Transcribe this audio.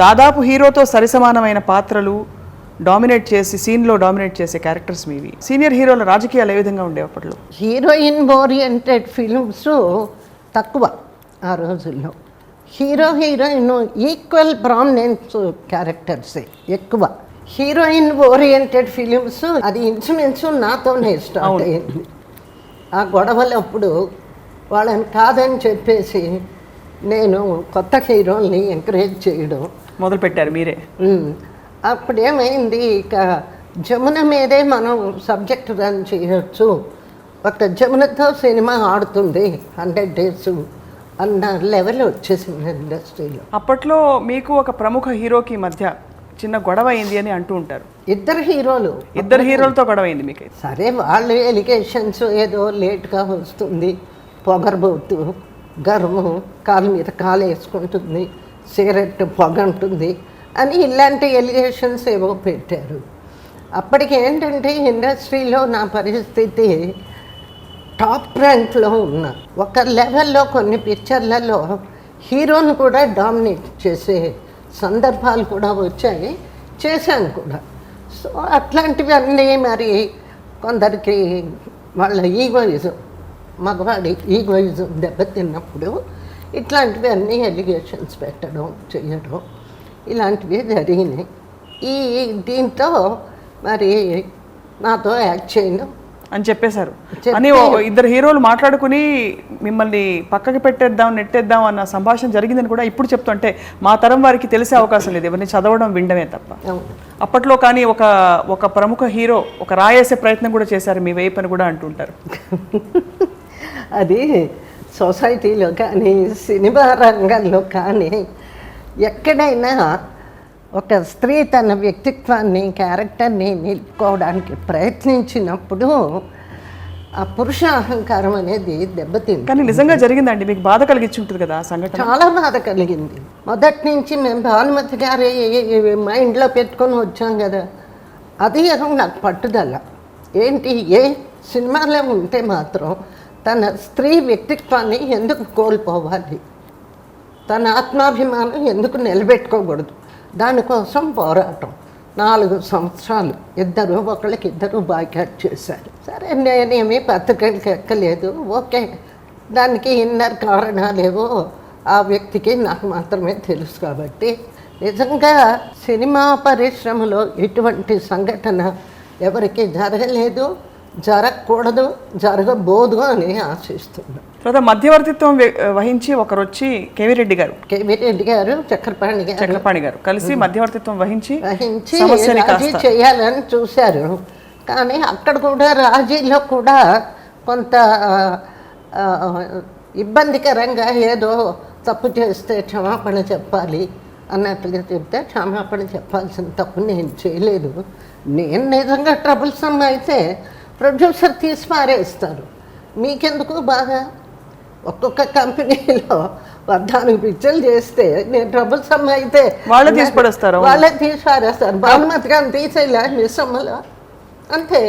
దాదాపు హీరోతో సరిసమానమైన పాత్రలు డామినేట్ చేసి సీన్లో డామినేట్ చేసే క్యారెక్టర్స్ మీవి. సీనియర్ హీరోల రాజకీయాలు ఏ విధంగా ఉండేవి అప్పట్లో? హీరోయిన్ ఓరియంటెడ్ ఫిల్మ్స్ తక్కువ ఆ రోజుల్లో. హీరోయిన్ ఈక్వల్ ప్రామినెన్స్ క్యారెక్టర్సే ఎక్కువ. హీరోయిన్ ఓరియంటెడ్ ఫిలిమ్స్ అది ఇంచుమించు నాతోనే స్టార్ట్ అయింది. ఆ గొడవలప్పుడు వాళ్ళని కాదని చెప్పేసి నేను కొత్త హీరోల్ని ఎంకరేజ్ చేయడం మొదలుపెట్టారు మీరే. అప్పుడేమైంది, ఇక జమున మీదే మనం సబ్జెక్ట్ రన్ చేయొచ్చు, ఒక జమునతో సినిమా ఆడుతుంది 100 days అన్న లెవెల్ వచ్చేసింది ఇండస్ట్రీలో. అప్పట్లో మీకు ఒక ప్రముఖ హీరోకి మధ్య చిన్న గొడవ అయింది అని అంటూ ఉంటారు. ఇద్దరు హీరోలతో గొడవ అయింది మీకు? సరే, వాళ్ళు ఎలిగేషన్స్ ఏదో లేట్గా వస్తుంది, పొగరబోతు, గర్వం, కాలు మీద కాలు వేసుకుంటుంది, సిగరెట్ పొగ ఉంటుంది అని ఇలాంటి ఎలిగేషన్స్ ఏవో పెట్టారు. అప్పటికి ఏంటంటే ఇండస్ట్రీలో నా పరిస్థితి టాప్ ర్యాంక్లో ఉన్న ఒక లెవెల్లో కొన్ని పిక్చర్లలో హీరోని కూడా డామినేట్ చేసే సందర్భాలు కూడా వచ్చాయి, చేశాను కూడా. సో అట్లాంటివన్నీ మరి కొందరికి వాళ్ళ ఈగోయిజం, మగవాడి ఈగోయిజం దెబ్బతిన్నప్పుడు ఇట్లాంటివన్నీ ఎలిగేషన్స్ పెట్టడం చేయడం ఇలాంటివి జరిగినాయి. దీంతో మరి నాతో యాక్ట్ చేయను అని చెప్పేశారు అని ఇద్దరు హీరోలు మాట్లాడుకుని మిమ్మల్ని పక్కకి పెట్టేద్దాం, నెట్టేద్దాం అన్న సంభాషణ జరిగిందని కూడా ఇప్పుడు చెప్తుంటే మా తరం వారికి తెలిసే అవకాశం లేదు, ఎవరిని చదవడం వినడమే తప్ప. అప్పట్లో కానీ ఒక ప్రముఖ హీరో ఒక రాయేసే ప్రయత్నం కూడా చేశారు మీ వైపు అని కూడా అంటుంటారు. అది సొసైటీలో కానీ సినిమా రంగంలో కానీ ఎక్కడైనా ఒక స్త్రీ తన వ్యక్తిత్వాన్ని, క్యారెక్టర్ని నిలుపుకోవడానికి ప్రయత్నించినప్పుడు ఆ పురుష అహంకారం అనేది దెబ్బతింది. కానీ నిజంగా జరిగిందండి, మీకు బాధ కలిగించి ఉంటుంది కదా సంఘటన? చాలా బాధ కలిగింది. మొదటి నుంచి మేము భానుమతి గారి మైండ్లో పెట్టుకొని వచ్చాం కదా, అది నాకు పట్టుదల. ఏంటి, ఏ సినిమాలో ఉంటే మాత్రం తన స్త్రీ వ్యక్తిత్వాన్ని ఎందుకు కోల్పోవాలి, తన ఆత్మాభిమానం ఎందుకు నిలబెట్టుకోకూడదు, దానికోసం పోరాటం. 4 సంవత్సరాలు ఒకళ్ళకిద్దరు బాయ్కాట్ చేశారు. సరే, నేనేమి పత్రికలకి ఎక్కలేదు, ఓకే, దానికి ఇన్నర్ కారణాలేవో ఆ వ్యక్తికి నాకు మాత్రమే తెలుసు. కాబట్టి నిజంగా సినిమా పరిశ్రమలో ఇటువంటి సంఘటన ఎవరికి జరగలేదు, జరగకూడదు, జరగబోదు అని ఆశిస్తున్నాను. తర్వాత మధ్యవర్తిత్వం వహించి ఒకరు వచ్చి కేవీ రెడ్డి గారు చక్రపాణి గారు కలిసి మధ్యవర్తిత్వం వహించి రాజీ చేయాలని చూశారు. కానీ అక్కడ కూడా రాజీలో కూడా కొంత ఇబ్బందికరంగా ఏదో తప్పు చేస్తే క్షమాపణ చెప్పాలి అన్నట్టుగా చెప్తే, క్షమాపణ చెప్పాల్సిన తప్పు నేను చేయలేదు, నేను నిజంగా ట్రబుల్సమ్ అయితే ప్రొడ్యూసర్ తీసి పారేస్తారు, మీకెందుకు బాగా. ఒక్కొక్క కంపెనీలో 14 పిక్చర్లు చేస్తే నేను ట్రబుల్సమ్ అయితే వాళ్ళే తీసి పారేస్తారు. భానుమతి గారిని తీసేలా మిస్సమ్మలో అంతే.